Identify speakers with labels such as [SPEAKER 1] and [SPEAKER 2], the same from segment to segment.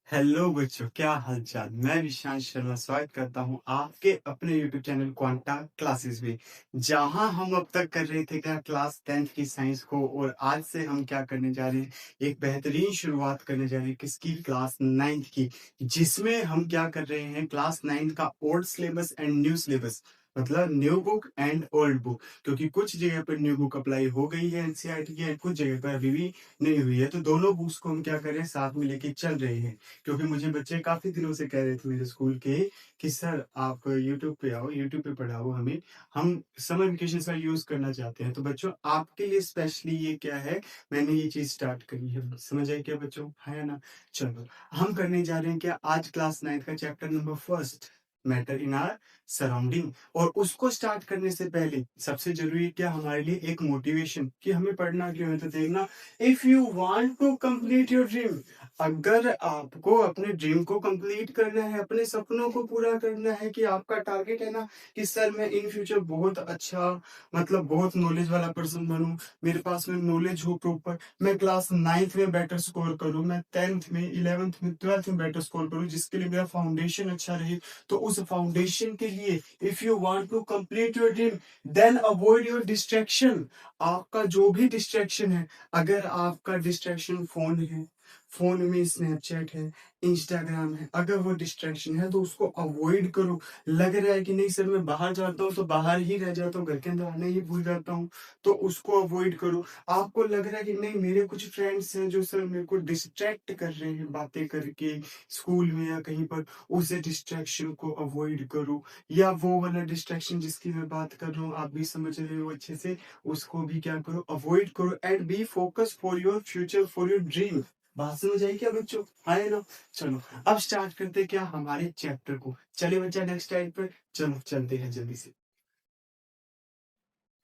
[SPEAKER 1] Hello बच्चों, क्या हाल चाल। मैं विशांत शर्मा स्वागत करता हूं आपके अपने यूट्यूब चैनल क्वांटा क्लासेस में, जहां हम अब तक कर रहे थे क्या क्लास 10th की साइंस को। और आज से हम क्या करने जा रहे हैं, एक बेहतरीन शुरुआत करने जा रहे हैं किसकी, क्लास 9th की, जिसमें हम क्या कर रहे हैं, क्लास 9th का old syllabus and new syllabus, मतलब new book and old book. क्योंकि कुछ जगह पर न्यू बुक अप्लाई हो गई है एनसीईआरटी की and कुछ जगह पर अभी भी नहीं हुई है, तो दोनों बुक्स को हम क्या कर रहे हैं, साथ में लेके चल रहे हैं। क्योंकि मुझे बच्चे काफी दिनों से कह रहे थे मेरे स्कूल के कि सर आप यूट्यूब पे आओ, यूट्यूब पे पढ़ाओ हमें, हम समर वेकेशन का यूज करना चाहते हैं। तो बच्चों आपके लिए स्पेशली ये क्या है, मैंने ये चीज स्टार्ट करी है। समझ आए क्या बच्चों, है ना। चलो हम करने जा रहे हैं क्या, आज क्लास 9th का chapter number first, matter in are surrounding. और उसको स्टार्ट करने से पहले सबसे जरूरी क्या हमारे लिए, एक मोटिवेशन कि हमें पढ़ना क्यों है। तो देखना, if you want to complete your dream, अगर आपको अपने ड्रीम को कंप्लीट करना है, अपने सपनों को पूरा करना है, कि आपका टारगेट है ना कि सर मैं इन फ्यूचर बहुत अच्छा, मतलब बहुत नॉलेज वाला पर्सन बनूं, मेरे पास में नॉलेज हो प्रॉपर, मैं क्लास 9th में बेटर स्कोर करूं, मैं 10th में 11th में 12th में बेटर स्कोर करूं, जिसके लिए मेरा फाउंडेशन अच्छा रहे। तो उस फाउंडेशन के लिए, if you want to complete your dream, then avoid your distraction. आपका जो भी डिस्ट्रैक्शन है, अगर आपका डिस्ट्रैक्शन फोन है, फोन में स्नैपचैट है, इंस्टाग्राम है, अगर वो डिस्ट्रैक्शन है तो उसको अवॉइड करो। लग रहा है कि नहीं सर मैं बाहर जाता हूँ तो बाहर ही रह जाता हूँ, घर के अंदर आने ही भूल जाता हूँ, तो उसको अवॉइड करो। आपको लग रहा है कि नहीं मेरे कुछ फ्रेंड्स हैं जो सर मेरे को डिस्ट्रैक्ट कर रहे हैं बातें करके स्कूल में या कहीं पर, उसे डिस्ट्रैक्शन को अवॉइड करो। या वो वाला डिस्ट्रैक्शन जिसकी मैं बात कर रहा हूँ, आप भी समझ रहे हो अच्छे से, उसको भी क्या करो, अवॉइड करो and B focus for your future, for your dream. बात समझ आई क्या बच्चों, आए ना। चलो अब स्टार्ट करते क्या हमारे चैप्टर को। चलिए बच्चा नेक्स्ट टाइम पर, चलो चलते हैं जल्दी से।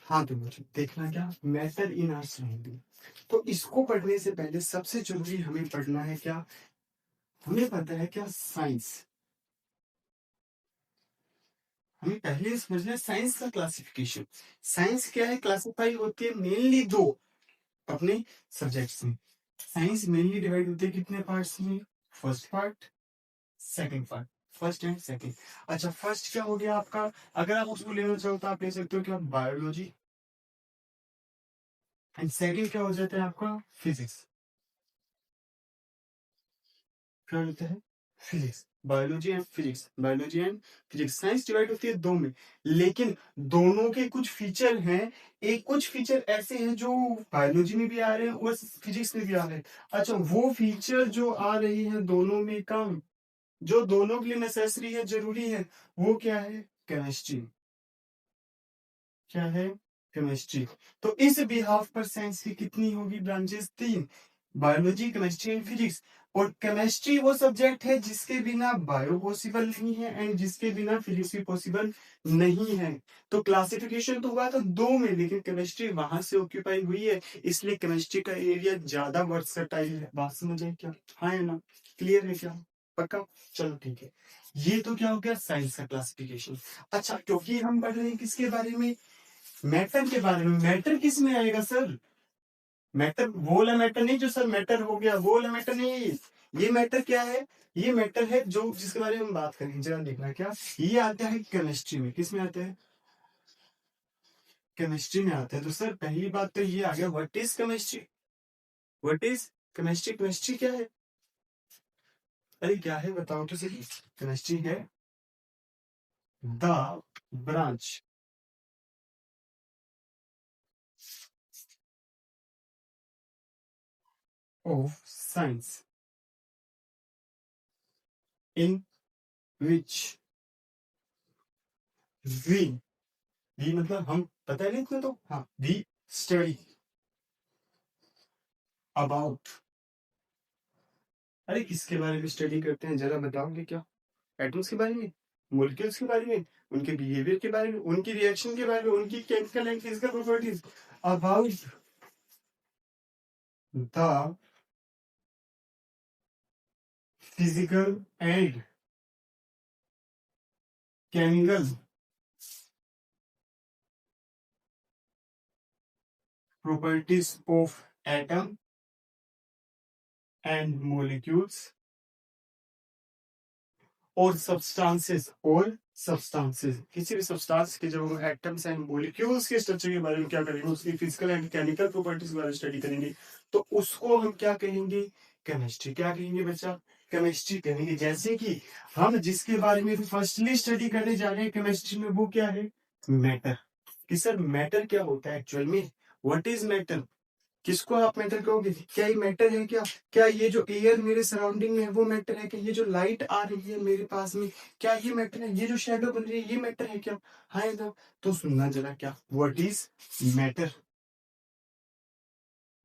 [SPEAKER 1] हाँ तो बच्चों देखना क्या, मैटर इन आर सराउंडिंग। तो इसको पढ़ने से पहले सबसे जरूरी हमें पढ़ना है क्या, हमें पता है क्या, साइंस। हमें पहले समझना है साइंस का क्लासिफिकेशन। साइंस क्या है, क्लासिफाई होती है मेनली दो अपने सब्जेक्ट्स में। साइंस मेनली डिवाइड होती है कितने पार्ट्स में, first part, second part, first and second. अच्छा फर्स्ट क्या हो गया आपका, अगर आप उसको लेना चाहो तो आप ले सकते हो क्या, बायोलॉजी। एंड सेकंड क्या हो जाता है आपका, फिजिक्स। क्या होता है, physics, biology and physics, biology and physics. Science divide होती है दो में, लेकिन दोनों के कुछ फीचर हैं। एक कुछ फीचर ऐसे हैं जो बायोलॉजी में भी आ रहे हैं और फिजिक्स में भी आ रहे हैं। अच्छा वो फीचर जो आ रही है दोनों में कम, जो दोनों के लिए नेसेसरी है, जरूरी है, वो क्या है, केमिस्ट्री। क्या है, केमिस्ट्री। तो इस बिहाफ पर साइंस की कितनी होगी ब्रांचेस, तीन, बायोलॉजी, केमिस्ट्री एंड फिजिक्स। और केमिस्ट्री वो सब्जेक्ट है जिसके बिना बायो पॉसिबल नहीं है एंड जिसके बिना फिजिक्स भी पॉसिबल नहीं है। तो क्लासिफिकेशन तो हुआ था दो में, लेकिन केमिस्ट्री वहां से ऑक्यूपाई हुई है, इसलिए केमिस्ट्री का एरिया ज्यादा वर्सटाइल है। बात समझ आई क्या, हाँ है ना, क्लियर है क्या, पक्का। चलो ठीक है, ये तो क्या हो गया साइंस का क्लासिफिकेशन। अच्छा क्योंकि हम पढ़ रहे हैं किसके बारे में, मैटर के बारे में। मैटर किस में आएगा सर, मैटर वो वाला मैटर नहीं जो सर मैटर हो गया, वो वाला मैटर नहीं। ये मैटर क्या है, ये मैटर है जो जिसके बारे में हम बात करेंगे, जरा देखना क्या, ये आता है केमिस्ट्री में। किस में आता है, केमिस्ट्री में आता है। तो सर पहली बात तो ये आ गया, what is chemistry, what is chemistry. Chemistry क्या है, अरे क्या है बताओ तो सही। केमिस्ट्री है the branch of science in which we, we मतलब हम, पता है नहीं इतना तो, हाँ वी स्टडी अबाउट। अरे किसके बारे में स्टडी करते हैं जरा बताओगे क्या, एटम्स के बारे में, मॉलिक्यूल्स के बारे में, उनके बिहेवियर के बारे में, उनकी रिएक्शन के बारे में, उनकी chemical and physical properties, about the physical and chemical properties of atom and molecules और सब्सटेंसेस किसी भी सब्सटेंस के जब हम एटम्स एंड मॉलिक्यूल्स के स्ट्रक्चर के बारे में क्या करेंगे, उसकी फिजिकल एंड केमिकल प्रॉपर्टीज के बारे में स्टडी करेंगे, तो उसको हम क्या कहेंगे, केमिस्ट्री। क्या कहेंगे बच्चा, केमिस्ट्री कहेंगे। जैसे कि हम जिसके बारे में फर्स्टली स्टडी करने जा रहे हैं केमिस्ट्री में, वो क्या है, मैटर। कि सर मैटर क्या होता है एक्चुअल में, व्हाट इज मैटर, किसको आप मैटर कहोगे, क्या ये मैटर है क्या, क्या ये जो एयर मेरे सराउंडिंग में है वो मैटर है क्या, ये जो लाइट आ रही है मेरे पास में क्या ये मैटर है, ये जो शेडो बन रही है ये मैटर है क्या, हाँ या ना। तो सुनना जरा, क्या व्हाट इज मैटर,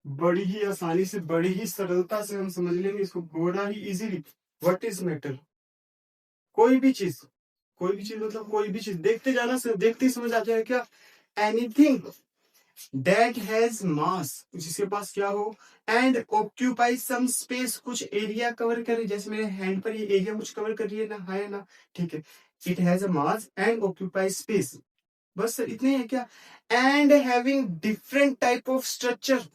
[SPEAKER 1] बड़ी ही आसानी से बड़ी ही सरलता से हम समझ लेंगे इसको बड़ा ही इजीली। व्हाट इज मैटर, कोई भी चीज, कोई भी चीज मतलब कोई भी चीज, देखते जाना, सिर्फ देखते ही समझ आ जाएगा क्या, एनीथिंग दैट हैज मास, जिसके पास क्या हो, एंड ऑक्यूपाई सम स्पेस, कुछ एरिया कवर करे, जैसे मेरे हैंड पर ये एरिया कुछ कवर कर रही है ना, है ना, ठीक है। It has a mass and occupy space, बस सर इतने है क्या, and having different type of structure,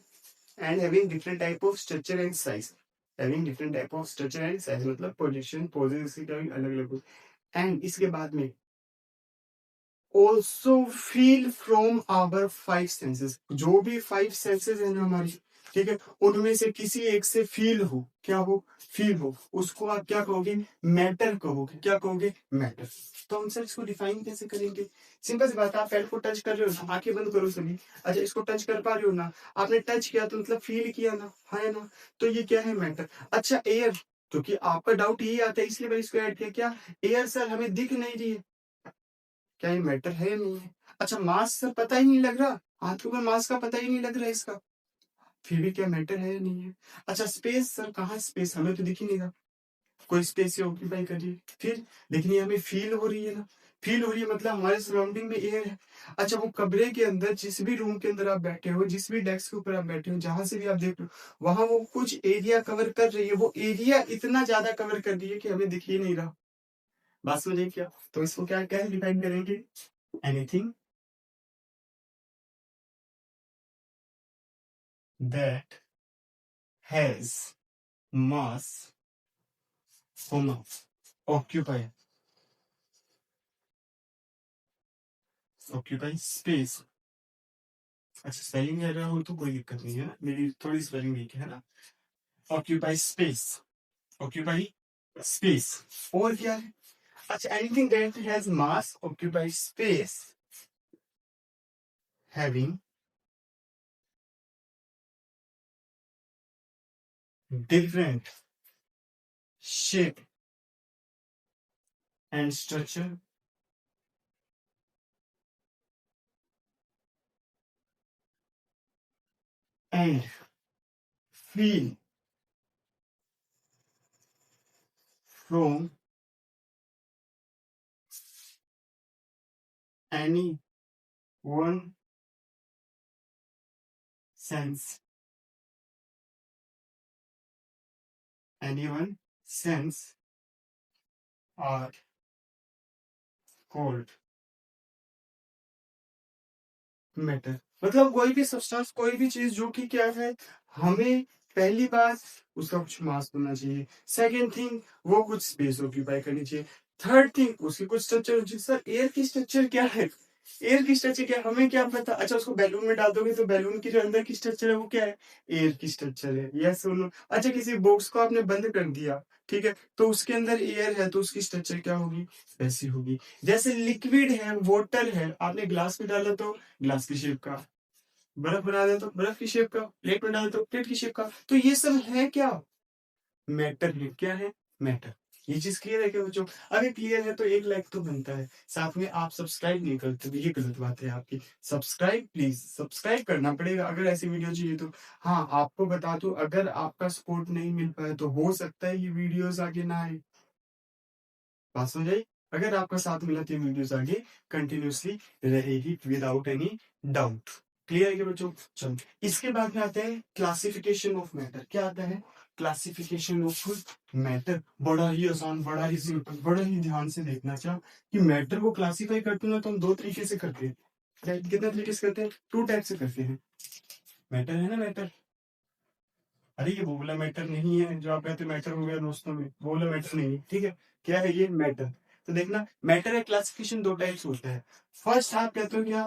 [SPEAKER 1] and having different type of structure and size, having different type of structure and size मतलब पोजीशन पोजेस का भी अलग अलग, and इसके बाद में also feel from our five senses, जो भी फाइव सेंसेस है ना हमारी, ठीक है, उनमें से किसी एक से फील हो, क्या हो, फील हो, उसको आप क्या कहोगे, मैटर कहोगे, क्या कहोगे, मैटर। तो हम सर इसको डिफाइन कैसे करेंगे, सिंपल सी बात है, आप पैर को टच कर रहे हो ना, आंखें बंद करो सभी, अच्छा इसको टच कर पा रहे हो ना, आपने टच किया तो मतलब फील किया ना, है ना, तो ये क्या है, मैटर। अच्छा एयर, क्योंकि आपका डाउट यही आता है इसलिए मैंने इसको ऐड किया, क्या एयर सर हमें दिख नहीं रही है, क्या ये मैटर है या नहीं है। अच्छा मास सर पता ही नहीं लग रहा, हाथों में मास का पता ही नहीं लग रहा है इसका, फिर भी क्या मैटर है या नहीं है। अच्छा स्पेस सर, कहाँ स्पेस, हमें तो दिख ही नहीं रहा, कोई स्पेस से ऑक्यूपाई कर रही है, फिर लेकिन ये हमें फील हो रही है ना, फील हो रही है मतलब हमारे सराउंडिंग में एयर है। अच्छा वो कमरे के अंदर, जिस भी रूम के अंदर आप बैठे हो, जिस भी डेस्क के ऊपर आप बैठे हो, जहां से भी आप देख रहे हो, वहां वो कुछ एरिया कवर कर रही है, वो एरिया इतना ज्यादा कवर कर रही है कि हमें दिख ही नहीं रहा। बात समझे क्या, तो इसको क्या क्या डिफाइन करेंगे, anything that has mass, comma, occupy, occupy space। अच्छा स्पेलिंग एरर हो तो कोई दिक्कत नहीं है ना, मेरी थोड़ी स्पेलिंग वीक है ना। ऑक्यूपाई स्पेस, ऑक्यूपाई स्पेस, और क्या है, अच्छा anything that has mass occupy space having different shape and structure and feel from any one sense, any one sense are called matter. मतलब कोई भी सब्सटेंस, कोई भी चीज जो कि क्या है, हमें पहली बात उसका कुछ मास होना चाहिए, सेकंड थिंग वो कुछ स्पेस ऑक्यूपाई करनी चाहिए, थर्ड थिंग उसकी कुछ स्ट्रक्चर होनी चाहिए। सर एयर की स्ट्रक्चर क्या है, एयर की स्ट्रक्चर क्या है हमें क्या पता। अच्छा उसको बैलून में डाल दोगे तो बैलून की जो अंदर की स्ट्रक्चर है वो क्या है, एयर की स्ट्रक्चर है, यस और नो। अच्छा किसी बॉक्स को आपने बंद कर दिया, ठीक है, तो उसके अंदर एयर है तो उसकी स्ट्रक्चर क्या होगी, वैसी होगी। जैसे लिक्विड है, वाटर है, आपने ग्लास में डाला तो ग्लास की शेप का, बर्फ बना दे तो बर्फ की शेप का, प्लेट में डाल तो प्लेट की शेप का, तो ये सब है क्या, मैटर है, क्या है, मैटर। ये चीज क्लियर है क्या बच्चों, अगर क्लियर है तो एक लाइक तो बनता है, साथ में आप सब्सक्राइब नहीं करते तो ये गलत बात है आपकी, सब्सक्राइब प्लीज सब्सक्राइब करना पड़ेगा अगर ऐसी वीडियो चाहिए तो। हाँ आपको बता दूं, अगर आपका सपोर्ट नहीं मिल पाया तो हो सकता है ये वीडियोस आगे ना आए, बात समझ आई। अगर आपका साथ मिला तो वीडियोस आगे कंटिन्यूसली रहेगी विदाउट एनी डाउट। क्लियर है क्या बच्चों, चलो इसके बाद में आता है क्लासिफिकेशन ऑफ मैटर। क्या आता है, क्लासिफिकेशन ऑफ मैटर। बड़ा ही आसान, बड़ा ही सिंपल, बड़ा ही ध्यान से देखना क्या, कि मैटर को क्लासिफाई करते हैं ना तो हम दो तरीके से करते हैं। कितने तरीके से करते हैं, टू टाइप से करते हैं। मैटर है ना मैटर, अरे ये वो वाला मैटर नहीं है जो आप कहते मैटर हो गया दोस्तों में, वो वाला मैटर नहीं है, ठीक है। क्या है ये मैटर? तो देखना मैटर है क्लासिफिकेशन दो टाइप्स होता है। फर्स्ट आप कहते हो क्या,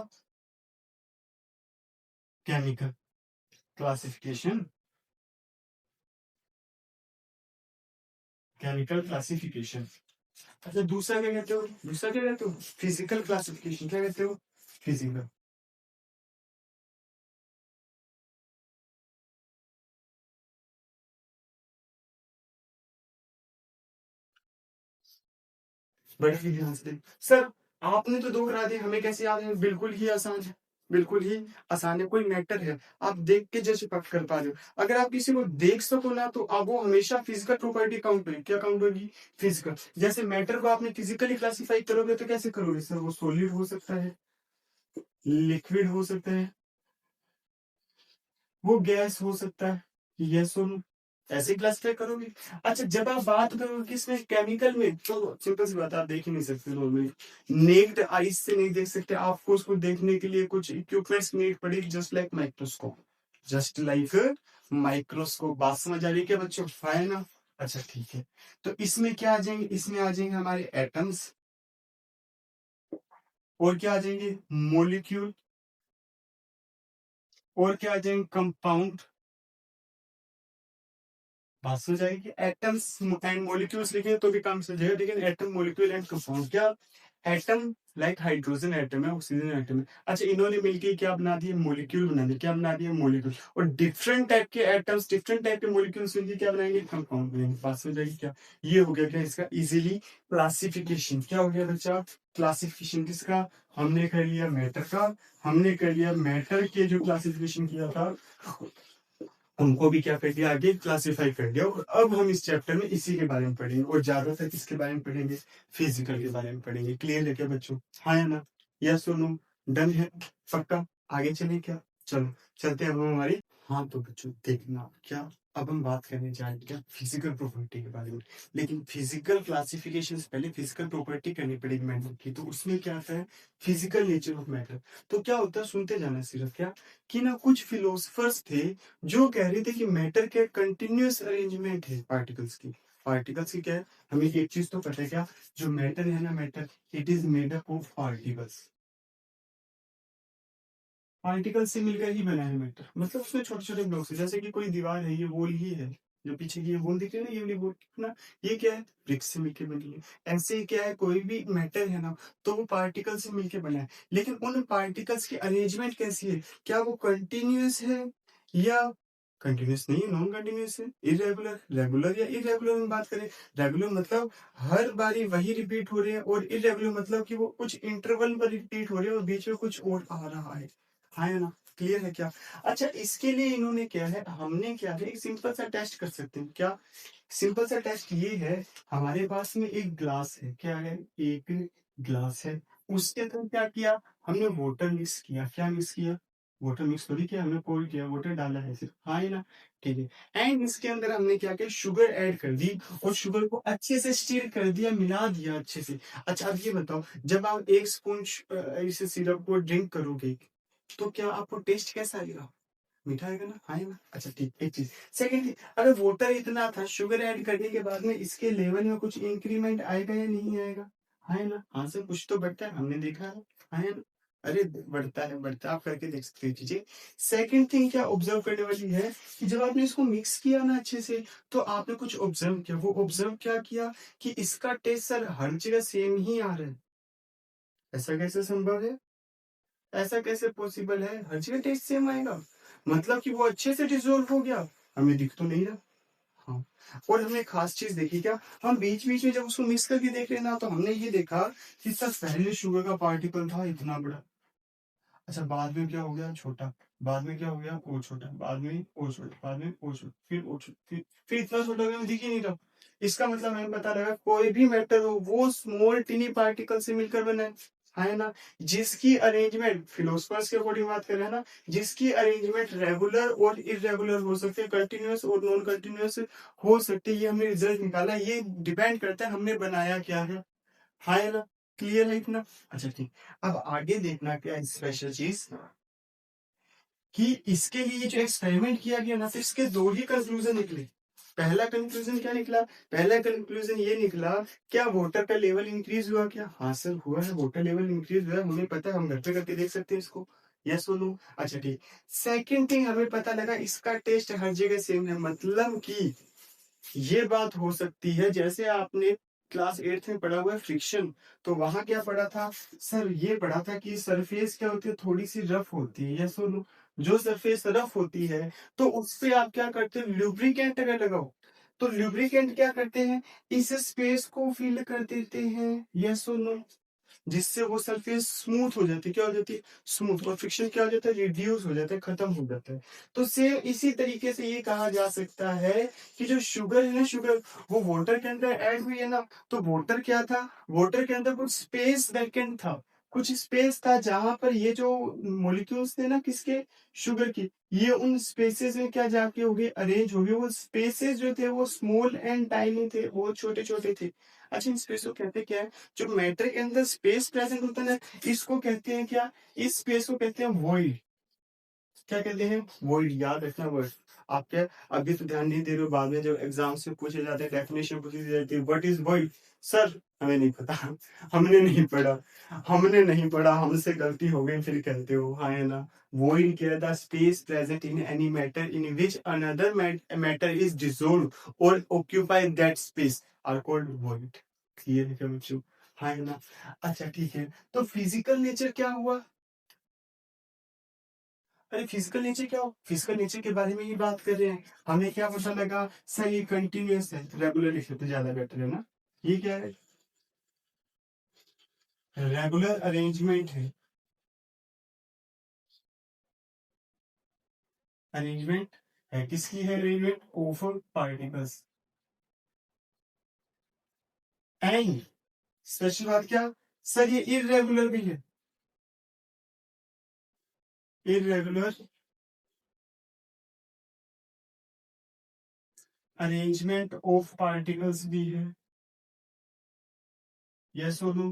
[SPEAKER 1] केमिकल क्लासिफिकेशन, केमिकल क्लासिफिकेशन। अच्छा दूसरा क्या कहते हो, दूसरा क्या कहते हो, फिजिकल क्लासिफिकेशन। क्या कहते हो, फिजिकल। बड़े ही ध्यान से देख सर, आपने तो दो करा दिए, हमें कैसे याद है, बिल्कुल ही आसान है, बिल्कुल ही आसान है। कोई मैटर है आप देख के जैसे पक कर पा रहे हो, अगर आप किसी को देख सको ना तो अब वो हमेशा फिजिकल प्रॉपर्टी काउंट होगी। क्या काउंट होगी, फिजिकल। जैसे मैटर को आपने फिजिकली क्लासिफाई करोगे तो कैसे करोगे सर, वो सॉलिड हो सकता है, लिक्विड हो सकता है, वो गैस हो सकता है, यस और नो, ऐसे क्लासिफाई करोगे। अच्छा जब आप बात करोगे किसमें, केमिकल में, तो सिंपल सी बात है, आप देख ही नहीं सकते नॉर्मली, नेक्ड आईज से नहीं देख सकते, आपको उसको देखने के लिए कुछ इक्विपमेंट्स नीड पड़ेगी, just like microscope, just like microscope. बात समझ आ रही है क्या बच्चों, है ना। अच्छा ठीक है, तो इसमें क्या आ जाएंगे, इसमें आ जाएंगे हमारे एटम्स, और क्या आ जाएंगे मोलिक्यूल, और क्या आ जाएंगे कंपाउंड। बात हो जाएगी, एटम्स एंड मॉलिक्यूल्स लिखे तो भी काम चल जाएगा, लेकिन एटम मॉलिक्यूल एंड कंपाउंड क्या, एटम लाइक हाइड्रोजन एटम है, ऑक्सीजन एटम है। अच्छा इन्होंने मिलके क्या बना दिए, मॉलिक्यूल बना दिए, क्या बना दिए, मॉलिक्यूल। और डिफरेंट टाइप के एटम्स, डिफरेंट टाइप के मॉलिक्यूल्स मिलके क्या बनाएंगे, कंपाउंड बनाएंगे। बात हो जाएगी क्या, ये हो गया क्या इसका इजीली क्लासिफिकेशन। क्या हो गया बच्चा, क्लासिफिकेशन किसका, हमने कर लिया मैटर का, हमने कर लिया मैटर के जो क्लासिफिकेशन किया था उनको भी क्या कर दिया, आगे क्लासिफाई कर दिया। और अब हम इस चैप्टर में इसी के बारे में पढ़ेंगे, और ज्यादातर किसके बारे में पढ़ेंगे, फिजिकल के बारे में पढ़ेंगे। क्लियर है क्या बच्चों, हाँ या ना, यस और नो, डन है, पक्का। आगे चले क्या, चलो चलते हैं अब हम हमारी। हाँ तो बच्चों देखना क्या, अब हम बात करने जाएंगे क्या फिजिकल प्रॉपर्टी के बारे में, लेकिन फिजिकल क्लासिफिकेशन से पहले फिजिकल प्रॉपर्टी करनी पड़ेगी मैटर की। तो उसमें क्या आता है, फिजिकल नेचर ऑफ मैटर। तो क्या होता है, सुनते जाना सिर्फ, क्या कि ना कुछ फिलोसफर्स थे जो कह रहे थे कि मैटर के कंटिन्यूअस अरेंजमेंट है पार्टिकल्स की। पार्टिकल्स की क्या है, हमें एक चीज तो पता है क्या, जो मैटर है ना, matter it is made up of particles. Particle से मिलकर ही बना है मैटर, मतलब उसमें छोटे छोटे ब्लॉक्स है, जैसे कि कोई दीवार है, ये वॉल ही है, जो पीछे की ये वॉल दिख रही है ना, ये वाली वॉल ना, ये क्या है, ब्रिक्स से मिलकर बनी है। ऐसे ही क्या है, कोई भी मैटर है ना, तो वो पार्टिकल से मिलकर बना है, लेकिन उन पार्टिकल्स की अरेंजमेंट कैसी है, क्या वो कंटिन्यूअस है या कंटिन्यूअस नहीं है, नॉन कंटिन्यूअस है, इरेगुलर, रेगुलर या इरेगुलर में बात करें। रेगुलर मतलब हर बारी वही रिपीट हो रहे हैं, और इरेगुलर मतलब कि वो कुछ इंटरवल पर रिपीट हो रहे हैं और बीच में कुछ और आ रहा है ना। क्लियर है क्या। अच्छा इसके लिए इन्होंने क्या है, हमने क्या है, एक सिंपल सा टेस्ट कर सकते हैं। क्या सिंपल सा टेस्ट ये है, हमारे पास में एक ग्लास है, क्या है, एक ग्लास है, उसके अंदर क्या किया, हमने वाटर मिक्स किया, क्या मिक्स किया, वाटर मिक्स थोड़ी किया, हमने कोल्ड किया, वाटर डाला है सिर्फ, हाँ है ना, ठीक है। एंड इसके अंदर हमने क्या किया, शुगर ऐड कर दी, और शुगर को अच्छे से स्टीर कर दिया, मिला दिया अच्छे से। अच्छा अब ये बताओ, जब आप एक स्पून इस सिरप को ड्रिंक करोगे तो क्या आपको टेस्ट कैसा आएगा, मीठा आएगा ना, हाँ ना। अच्छा ठीक, एक चीज। सेकंड, अगर वाटर इतना था, शुगर ऐड करने के बाद में इसके लेवल में कुछ इंक्रीमेंट आएगा या नहीं आएगा, है ना, हाँ से कुछ तो बढ़ता है, हमने देखा है ना। अरे बढ़ता है, बढ़ता है, आप करके देख सकते हो चीजें। सेकंड थिंग क्या ऑब्जर्व करने वाली है, कि जब आपने इसको मिक्स किया ना अच्छे से, तो आपने कुछ ऑब्जर्व किया, वो ऑब्जर्व क्या किया, कि इसका टेस्ट सर हर जगह सेम ही आ रहा है। ऐसा कैसे संभव है, ऐसा कैसे पॉसिबल है, हर जगह टेस्ट सेम आएगा, मतलब कि वो अच्छे से डिसोल्व हो गया, हमें दिख तो नहीं रहा। हाँ, और हमने एक खास चीज देखी क्या, हम बीच बीच में जब उसको मिक्स करके देख रहे ना, तो हमने ये देखा कि सर पहले शुगर का पार्टिकल था इतना बड़ा, अच्छा बाद में क्या हो गया, छोटा, बाद में क्या हो गया, और छोटा, बाद में और छोटा, बाद में और छोटा, फिर और छोटा, फिर इतना छोटा हो गया, हमें दिख ही नहीं रहा। इसका मतलब हमें पता लगा कोई भी मैटर हो वो स्मॉल टिनी पार्टिकल से मिलकर बना है ना, जिसकी अरेंजमेंट फिलोसफर्स के अकॉर्डिंग बात करें ना, जिसकी अरेंजमेंट रेगुलर और इरेगुलर हो सकते हैं, कंटिन्यूअस और नॉन कंटिन्यूअस हो सकते हैं। ये हमने रिजल्ट निकाला, ये डिपेंड करता है हमने बनाया क्या है ना। क्लियर है इतना। अच्छा ठीक, अब आगे देखना क्या स्पेशल चीज, कि इसके लिए जो एक्सपेरिमेंट किया गया ना, तो इसके दो ही कंक्लूजन निकले। पहला कंक्लूजन क्या निकला? पहला कंक्लूजन ये निकला, क्या वाटर का लेवल इंक्रीज हुआ? क्या हाँ सर हुआ है, वाटर लेवल इंक्रीज हुआ है, हमें पता है, हम घर पे करके देख सकते हैं इसको। यस और नो? अच्छा ठीक। सेकंड थिंग हमें पता लगा, इसका टेस्ट हर जगह सेम है, मतलब कि ये बात हो सकती है, जैसे आपने क्लास 8th में पढ़ा हुआ है फ्रिक्शन, तो वहां क्या पढ़ा था सर? ये पढ़ा था कि सरफेस क्या होती है, थोड़ी सी रफ होती है। यस और नो? जो सरफेस रफ होती है, तो उस पे आप क्या करते हो? ल्यूब्रिकेंट अगर लगाओ, तो ल्यूब्रिकेंट क्या करते हैं? इस स्पेस को फिल कर देते हैं। यस और नो? जिससे वो सरफेस स्मूथ हो जाती है। क्या हो जाती है? स्मूथ। और फ्रिक्शन क्या हो जाता है? रिड्यूस हो जाता है, खत्म हो जाता है। तो सेम इसी तरीके से ये कहा जा सकता है कि जो शुगर है ना, शुगर वो वाटर के अंदर ऐड हुई है ना, तो वाटर क्या था? वाटर के अंदर कुछ स्पेस वैकेंट था, कुछ स्पेस था जहां पर ये जो मॉलिक्यूल्स थे ना, किसके? शुगर की, ये उन स्पेसेस में क्या जाके हो गए? अरेंज हो गए। वो स्पेसेस जो थे वो स्मॉल एंड टाइनी थे, वो छोटे छोटे थे। अच्छा, इन स्पेस को कहते क्या है? जो मैटर के अंदर स्पेस प्रेजेंट होता है ना, इसको कहते हैं क्या? इस स्पेस को कहते हैं वॉइड। क्या कहते हैं? वॉइड। याद रखना वर्ड। आप क्या अभी तो ध्यान नहीं दे रहे हो, बाद में जब एग्जाम से पूछे जाते हैं, डेफिनेशन पूछी जाती है, व्हाट इज वॉइड? सर हमें नहीं पता, हमने नहीं पढ़ा, हमने नहीं पढ़ा, हमसे गलती हो गई, फिर कहते हो हाँ है ना। वॉइड क्या था? Space present in any matter in which another matter is dissolve और occupy that space are called void. Clear है क्या बच्चों? हाँ है ना? अच्छा ठीक है, तो फिजिकल नेचर क्या हुआ? अरे फिजिकल नेचर क्या हो? फिजिकल नेचर के बारे में ही बात कर रहे हैं। हमें क्या पता लगा सर? ये कंटिन्यूअस है, रेगुलर लिखे तो ज्यादा बेटर है ना। ये क्या है? रेगुलर अरेंजमेंट है। अरेंजमेंट है, किसकी है arrangement? Of particles. And special बात क्या सर? ये इरेगुलर भी है, इरेगुलर अरेंजमेंट ऑफ पार्टिकल्स भी है। यस और नो?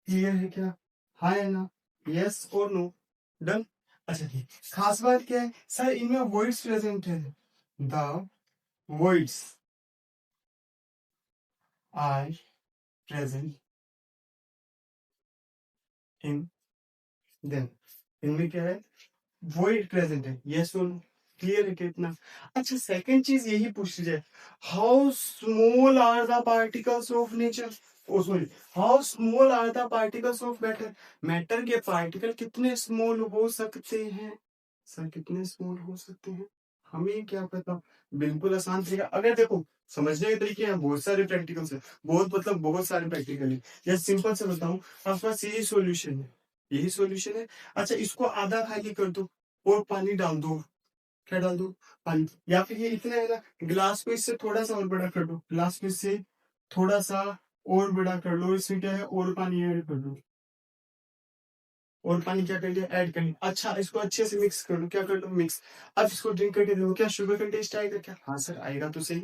[SPEAKER 1] क्लियर है क्या? हाँ है ना? यस और नो? डन। अच्छा ठीक। खास बात क्या है सर? इनमें वर्ड्स प्रेजेंट है। The words are present in them. इनमें क्या है? वर्ड प्रेजेंट है। यस और नो? क्लियर है कितना? अच्छा, सेकंड चीज यही पूछ जाए, how small are the particles of nature? Oh sorry, how small are the particles of matter? Matter के पार्टिकल कितने स्मॉल हो सकते हैं? सर कितने स्मॉल हो सकते हैं? हमें क्या पता। बिल्कुल आसान तरीका, अगर देखो समझने के तरीके हैं बहुत सारे, प्रैक्टिकल से बहुत, मतलब बहुत सारे प्रैक्टिकल है। या सिंपल से बताऊं, आपके पास यही सॉल्यूशन है, यही सॉल्यूशन है। अच्छा, इसको आधा खाली कर दो और पानी डाल दो। क्या डाल दो? पानी। या फिर ये इतना है ना, गिलास को इससे थोड़ा सा और बड़ा कर दो, गिलास को इससे थोड़ा सा और बड़ा कर लो, इसमें क्या है और पानी ऐड कर दो। और पानी क्या कर लिया? ऐड कर लिया। अच्छा, इसको अच्छे से मिक्स कर लो। क्या कर लो? मिक्स। अब इसको ड्रिंक करके देखो, क्या शुगर का टेस्ट आएगा? क्या हाँ सर आएगा तो सही।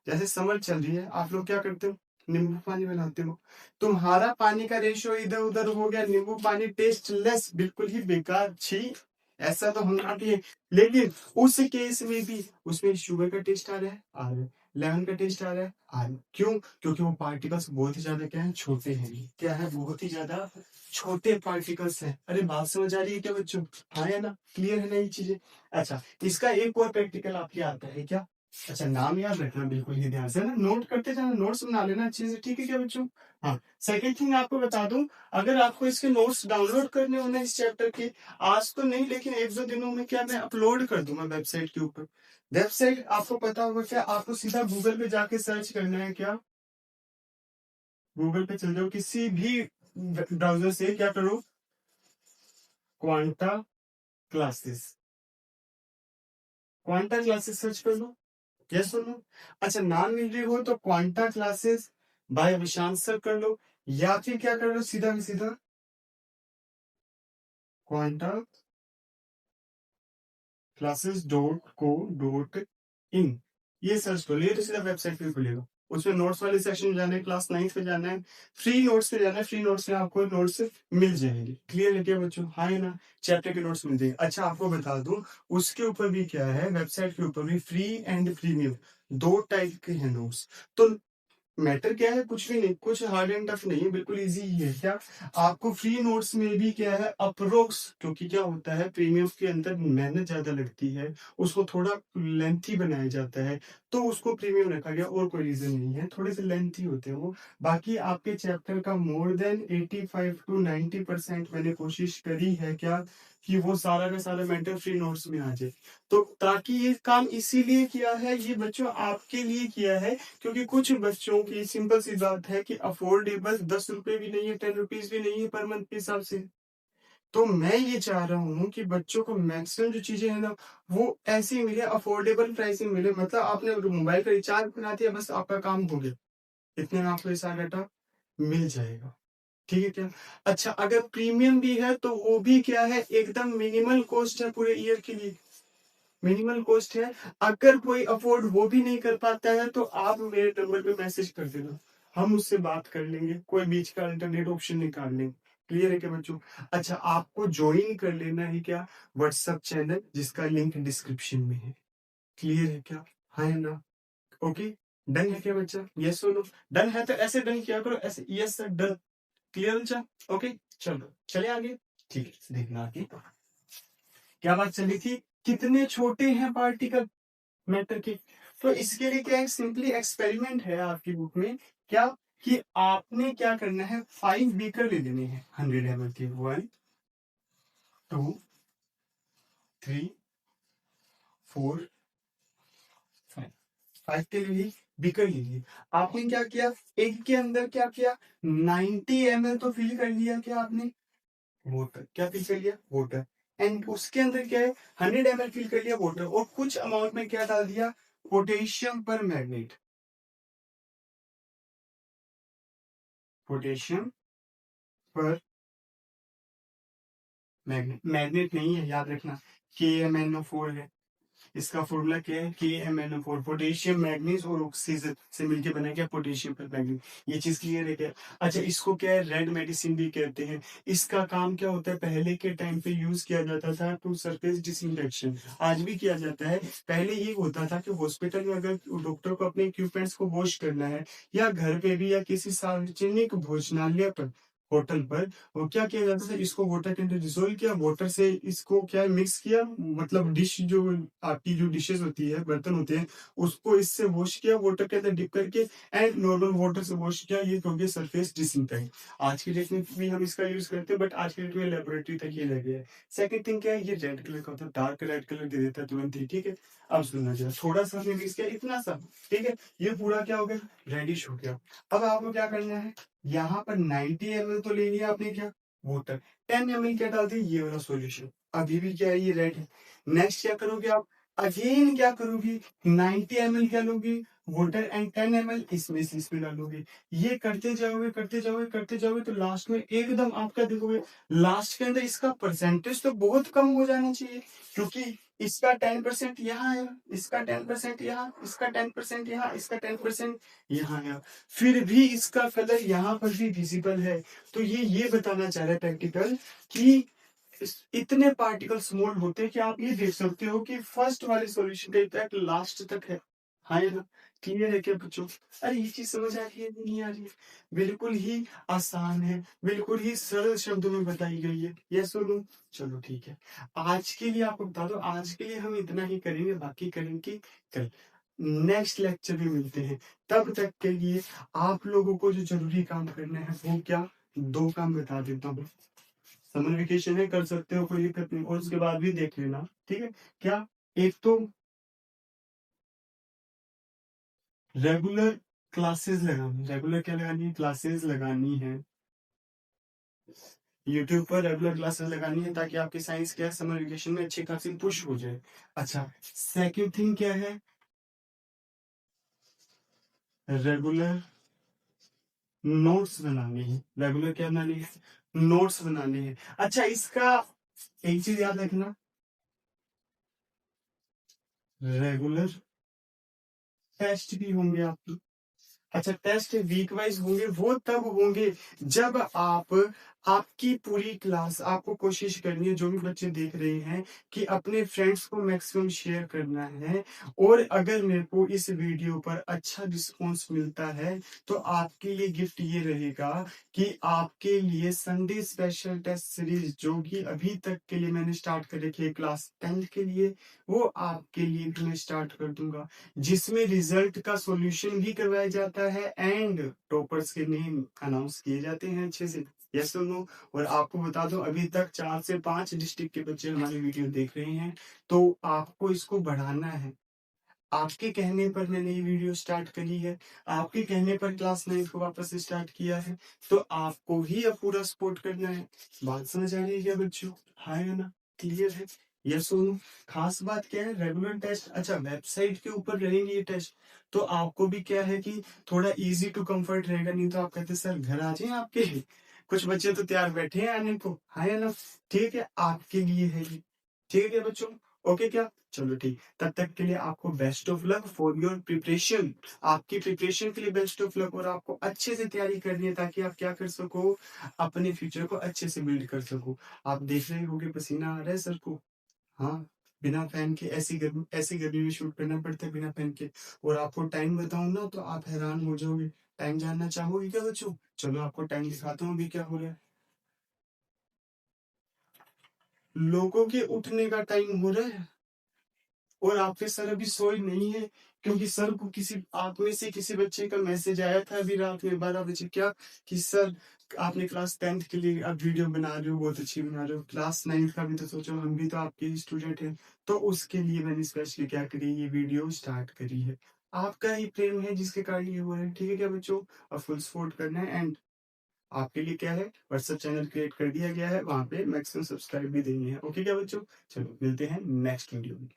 [SPEAKER 1] जैसे समर चल रही है, आप लोग क्या करते हो? नींबू पानी बनाते हो। तुम्हारा पानी का रेशियो इधर उधर हो गया, नींबू पानी टेस्ट लेस, बिल्कुल ही बेकार, छी। ऐसा तो होना चाहिए। लेकिन उस केस में भी उसमें शुगर का टेस्ट आ रहा है, आ रहा है। लेमन का टेस्ट आ रहा है, आ रहा है। क्यों? क्योंकि वो पार्टिकल्स बहुत ही ज्यादा क्या है? छोटे हैं। क्या है? बहुत ही ज्यादा छोटे पार्टिकल्स हैं। अरे बात समझ आ रही है क्या बच्चों? हाँ है ना? क्लियर है ना ये चीजें? अच्छा, इसका एक और प्रैक्टिकल आपके आता है क्या? अच्छा, नाम याद रखना बिल्कुल ही ध्यान से ना, नोट करते जाना, नोट्स बना लेना अच्छे से, ठीक है क्या बच्चों? हाँ। सेकंड थिंग आपको बता दूं, अगर आपको इसके नोट्स डाउनलोड करने होना इस चैप्टर के, आज तो नहीं लेकिन एक दो दिनों में क्या मैं अपलोड कर दूंगा वेबसाइट के ऊपर। वेबसाइट आपको पता होगा क्या? आपको सीधा गूगल पे जाके सर्च करना है। क्या? गूगल पे चल जाओ, किसी भी ब्राउजर से क्या करो? Quanta classes, quanta classes search कर लो। यस सुनो। अच्छा, नाम मिल रही हो तो quanta classes bye Vishant sir कर लो, या फिर क्या कर लो सीधा में सीधा क्वांटा क्लासेस .co.in, ये सर्च कर लो, ये तो सीधा वेबसाइट पे खुलेगा। उसमें नोट्स वाले सेक्शन में जाना है, क्लास 9th में जाना है, फ्री नोट्स पे जाना है, फ्री नोट्स में आपको नोट्स मिल जाएंगे। क्लियर है क्या बच्चों? हाँ है ना? चैप्टर के नोट्स मिल जाएंगे। अच्छा आपको बता दूं, उसके ऊपर भी क्या है, वेबसाइट के ऊपर भी फ्री एंड प्रीमियम 2 टाइप के हैं नोट्स। तो मैटर क्या है? कुछ भी नहीं, कुछ हार्ड एंड टफ नहीं है, बिल्कुल इजी ही है। क्या आपको फ्री नोट्स में भी क्या है, अप्रोक्स, क्योंकि क्या होता है प्रीमियम के अंदर मेहनत ज्यादा लगती है, उसको थोड़ा लेंथी बनाया जाता है, तो उसको प्रीमियम रखा गया, और कोई रीजन नहीं है, थोड़े से लेंथी होते हैं वो। बाकी आपके चैप्टर का मोर देन 85 to 90% मैंने कोशिश करी है क्या, कि वो सारा का सारा मैटर फ्री नोट्स में आ जाए। तो ताकि ये काम इसीलिए किया है, ये बच्चों आपके लिए किया है, क्योंकि कुछ बच्चों की सिंपल सी बात है कि अफोर्डेबल 10 रुपए भी नहीं है, 10 रुपीज भी नहीं है पर मंथ के हिसाब से। तो मैं ये चाह रहा हूँ कि बच्चों को मैक्सिमम जो चीजें हैं ना, वो ऐसी मिले, अफोर्डेबल प्राइसिंग मिले। मतलब आपने मोबाइल का रिचार्ज बना दिया, बस आपका काम हो गया, इतने में आपको ये सारा डाटा मिल जाएगा। ठीक है क्या? अच्छा अगर प्रीमियम भी है तो वो भी क्या है, एकदम मिनिमल कॉस्ट है पूरे ईयर के लिए, मिनिमल कॉस्ट है। अगर कोई अफोर्ड वो भी नहीं कर पाता है तो आप मेरे नंबर पे मैसेज कर देना, हम उससे बात कर लेंगे, कोई बीच का इंटरनेट ऑप्शन निकाल लेंगे। क्लियर है क्या बच्चों? अच्छा आपको ज्वाइन कर लेना है क्या, व्हाट्सएप चैनल जिसका लिंक डिस्क्रिप्शन में है। क्लियर है क्या? हाँ है ना? ओके, डन है क्या बच्चा? यस और नो? डन है तो ऐसे डन किया करो, ऐसे यस सर डन। क्लियर बच्चा? ओके, चलो चले आगे। ठीक है, देखना आगे क्या बात चली थी, कितने छोटे हैं पार्टिकल मैटर के। तो इसके लिए क्या है, सिंपली एक्सपेरिमेंट है आपकी बुक में। क्या कि आपने क्या करना है, 5 बीकर ले लेने हैं 100 ml के, 1 2 3 4 5, 5 के लिए बीकर लीजिए। आपने क्या किया, एक के अंदर क्या किया, 90 ml तो फिल कर लिया क्या आपने, वाटर। क्या फिल कर लिया, वाटर। एंड उसके अंदर क्या है, 100 ml फिल कर लिया वाटर, और कुछ अमाउंट में क्या डाल दिया, पोटेशियम पर मैग्नेट। पोटेशियम पर मैग्नेट, मैग्नेट नहीं है याद रखना, KMnO4 है। इसका फॉर्मूला क्या है, KMnO4, पोटेशियम मैग्नीज और ऑक्सीजन से मिलकर बना क्या, पोटेशियम पर मैग्नीज। ये चीज क्लियर है क्या? अच्छा इसको क्या है, रेड मेडिसिन भी कहते हैं। इसका काम क्या होता है, पहले के टाइम पे यूज किया जाता था टू सरफेस डिसइंफेक्शन, आज भी किया जाता है। पहले ये होता था कि हॉस्पिटल में अगर डॉक्टर को अपने इक्विपमेंट्स को वॉश करना है, या घर पे भी, या किसी सार्वजनिक भोजनालय पर, होटल पर, वो क्या किया जाता था, इसको वाटर के अंदर डिसोल्व किया, वाटर से इसको क्या मिक्स किया, मतलब डिश जो आपकी जो डिशेस होती है, बर्तन होते हैं, उसको इससे वॉश किया वाटर के अंदर डिप करके, एंड नॉर्मल वाटर से वॉश किया, ये हो गया सरफेस डिसइंफेक्ट। आज की डेट में भी हम इसका यूज करते हैं, बट आज की डेट में लेबोरेटरी तक ये लग गया है। सेकंड थिंग क्या है, ये रेड कलर का होता है, डार्क रेड कलर दे देता है तुरंत ही। ठीक है, अब सुनना चाहिए, थोड़ा सा हमने मिक्स किया, इतना सा, ठीक है, ये पूरा क्या हो गया, रेडिश हो गया। अब आपको क्या करना है, यहाँ पर 90 ml तो ले लिया आपने क्या, वाटर, 10 ml क्या डाल दी, ये वाला सॉल्यूशन, अभी भी क्या है, ये रेड है। नेक्स्ट क्या करोगे आप, अगेन क्या करोगे, 90 ml क्या लोगे, वाटर, एंड 10 ml इसमें से इसमें डालोगे। ये करते जाओगे करते जाओगे करते जाओगे, तो लास्ट में एकदम आप क्या देखोगे, लास्ट के अंदर इसका परसेंटेज तो बहुत कम हो जाना चाहिए, क्योंकि इसका 10% यहाँ है, इसका 10% यहाँ, इसका 10% यहाँ, इसका 10% यहाँ है, फिर भी इसका कलर यहाँ पर भी विजिबल है। तो ये बताना चाह रहा है प्रैक्टिकल, कि इतने पार्टिकल स्मॉल होते हैं कि आप ये देख सकते हो कि फर्स्ट वाले सॉल्यूशन का इफेक्ट लास्ट तक है। हाँ या ना? क्लियर है क्या बच्चों? अरे ये चीज समझ आ रही है नहीं आ रही है? बिल्कुल ही आसान है, बिल्कुल ही सरल शब्दों में बताई गई है। यस और नो? चलो ठीक है, आज के लिए आपको बता दो, आज के लिए हम इतना ही करेंगे, बाकी करेंगे कल, नेक्स्ट लेक्चर में मिलते हैं। तब तक के लिए आप लोगों को जो जरूरी काम करना है वो क्या, 2 काम बता देता हूँ। समर वेकेशन है, कर सकते हो, कोई दिक्कत नहीं, और उसके बाद भी देख लेना। ठीक है क्या, एक तो रेगुलर क्लासेस लगानी, रेगुलर क्या लगानी है, क्लासेस लगानी है, यूट्यूब पर रेगुलर क्लासेस लगानी है, ताकि आपकी साइंस क्या है, समर वेकेशन में अच्छी खासी पुश हो जाए। अच्छा सेकंड थिंग क्या है, रेगुलर नोट्स बनाने हैं, रेगुलर क्या बनानी है, नोट्स बनाने हैं। अच्छा इसका एक चीज याद रखना, रेगुलर टेस्ट भी होंगे आपके, अच्छा, टेस्ट वीक वाइज होंगे, वो तब होंगे जब आपकी पूरी क्लास, आपको कोशिश करनी है, जो भी बच्चे देख रहे हैं, कि अपने फ्रेंड्स को मैक्सिमम शेयर करना है। और अगर मेरे को इस वीडियो पर अच्छा रिस्पॉन्स मिलता है तो आपके लिए गिफ्ट ये रहेगा कि आपके लिए संडे स्पेशल टेस्ट सीरीज, जो कि अभी तक के लिए मैंने स्टार्ट कर रखी है क्लास 10 के लिए, वो आपके लिए भी मैं स्टार्ट कर दूंगा, जिसमें रिजल्ट का सॉल्यूशन भी करवाया जाता है एंड टॉपर्स के नेम अनाउंस किए जाते हैं अच्छे से। यस और नो। और आपको बता दो, अभी तक 4 से 5 डिस्ट्रिक्ट के बच्चे हमारी वीडियो देख रहे हैं, तो आपको इसको बढ़ाना है। आपके कहने पर मैंने ये वीडियो स्टार्ट करी है, आपके कहने पर क्लास 9 को वापस स्टार्ट किया है, तो आपको ही अब पूरा सपोर्ट करना है। बात समझ आ रही है क्या बच्चों? हाँ या ना? क्लियर है? यस और नो। खास बात क्या है, रेगुलर टेस्ट, अच्छा वेबसाइट के ऊपर रहेंगे ये टेस्ट, तो आपको भी क्या है कि थोड़ा इजी टू कंफर्ट रहेगा। नहीं तो आप कहते सर घर आ जाए आपके, कुछ बच्चे तो तैयार बैठे हैं आने को। हाँ या ना? ठीक है, आपके लिए है ये। ठीक है बच्चों? ओके क्या? चलो ठीक, तब तक के लिए आपको best of luck for your preparation. आपकी प्रिपरेशन के लिए बेस्ट ऑफ लक, और आपको अच्छे से तैयारी करनी है ताकि आप क्या कर सको, अपने फ्यूचर को अच्छे से बिल्ड कर सको। आप देख रहे होगे पसीना आ रहा है सर को। हाँ, बिना फैन के ऐसी गर्मी में शूट करना पड़ता है बिना फैन के। और आपको टाइम बताऊं ना तो आप हैरान हो जाओगे। टाइम जानना चाहोगे क्या बच्चों? चलो आपको टाइम दिखाता हूँ अभी क्या हो रहा है। लोगों के उठने का टाइम हो रहा है और आपके सर अभी सोए नहीं है, क्योंकि सर को किसी आप में से किसी बच्चे का मैसेज आया था अभी रात में 12 बजे, क्या कि सर आपने क्लास 10th के लिए आप वीडियो बना रहे हो, बहुत अच्छी बना रहे हो, क्लास 9 का भी तो सोचो, हम भी तो आपके ही स्टूडेंट हैं। तो उसके लिए मैंने स्पेशली क्या करी, ये वीडियो स्टार्ट करी है। आपका ही प्रेम है जिसके कारण ये हुआ है। ठीक है क्या बच्चों? अब फुल सपोर्ट करना है एंड आपके लिए क्या है, व्हाट्सएप चैनल क्रिएट कर दिया गया है, वहां पे मैक्सिमम सब्सक्राइब भी देनी है। ओके क्या बच्चों? चलो मिलते हैं नेक्स्ट वीडियो में।